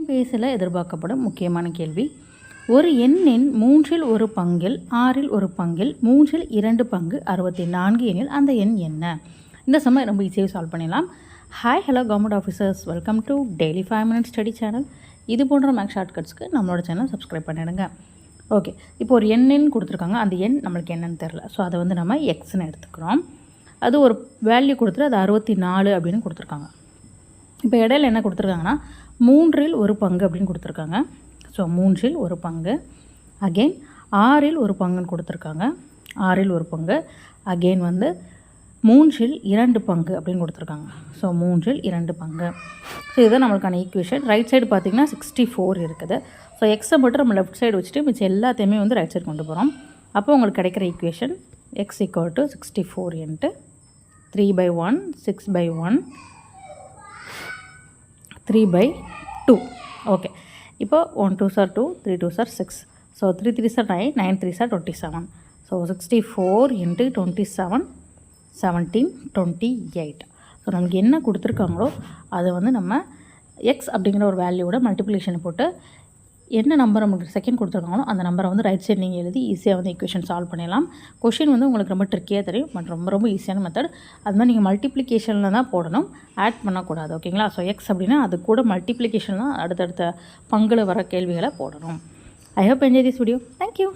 டிஎன்பிஎஸ்சியில் எதிர்பார்க்கப்படும் முக்கியமான கேள்வி. ஒரு எண்ணின் 1/3 6/1 3/2 64 எனில் அந்த எண் என்ன? இந்த சம ரொம்ப ஈஸியாக சால்வ் பண்ணிடலாம். Hi hello government officers, welcome to daily 5 minutes study channel. இது போன்ற மேக்ஸ் ஷார்ட்கட்ஸ்க்கு நம்மளோட சேனல் சப்ஸ்கிரைப் பண்ணிடுங்க. ஓகே, இப்போ ஒரு எண்ணுன்னு கொடுத்துருக்காங்க. அந்த எண் நம்மளுக்கு என்னன்னு தெரில. ஸோ அதை வந்து நம்ம எக்ஸ்ன்னு எடுத்துக்கிறோம். அது ஒரு வேல்யூ கொடுத்துட்டு அது 64 அப்படின்னு கொடுத்துருக்காங்க. இப்போ இடையில என்ன கொடுத்துருக்காங்கன்னா 3/1 அப்படின்னு கொடுத்துருக்காங்க. ஸோ 3/1 அகெயின் 6/1 கொடுத்துருக்காங்க. 6/1 அகெயின் வந்து 3/2 அப்படின்னு கொடுத்துருக்காங்க. ஸோ 3/2. ஸோ இதுதான் நம்மளுக்கான ஈக்குவேஷன். ரைட் சைடு பார்த்திங்கன்னா 64 இருக்குது. ஸோ எக்ஸை மட்டும் நம்ம லெஃப்ட் சைடு வச்சுட்டு மிச்சம் எல்லாத்தையுமே வந்து ரைட் சைடு கொண்டு போகிறோம். அப்போ உங்களுக்கு கிடைக்கிற ஈக்குவேஷன் x = 64 × 3/1 6/1 3/2. ஓகே, இப்போ 1 2s are 2 3 2s are 6. So 3 3s are 9 9 3s are 27. So 64 × 27 17 28. So நமக்கு என்ன கொடுத்துருக்காங்களோ அதை வந்து நம்ம எக்ஸ் அப்படிங்கிற ஒரு வேல்யூவோட மல்டிப்ளிகேஷன் போட்டு என்ன நம்பர் நமக்கு செகண்ட் கொடுத்துருக்காங்களோ அந்த நம்பரை வந்து ரைட் சைடு நீங்கள் எழுதி ஈஸியாக வந்து ஈக்குவேஷன் சால்வ் பண்ணிடலாம். கொஷின் வந்து உங்களுக்கு ரொம்ப ட்ரிக்கியாக தெரியும், பட் ரொம்ப ரொம்ப ஈஸியான மெத்தட். அது மாதிரி நீங்கள் மல்டிப்ளிகேஷனில் தான் போடணும், ஆட் பண்ணக்கூடாது. ஓகேங்களா? ஸோ எக்ஸ் அப்படின்னா அது கூட மல்டிப்ளிகேஷன் தான் அடுத்தடுத்த பங்கில் வர கேள்விகளை போடணும். I hope enjoy this video. Thank you.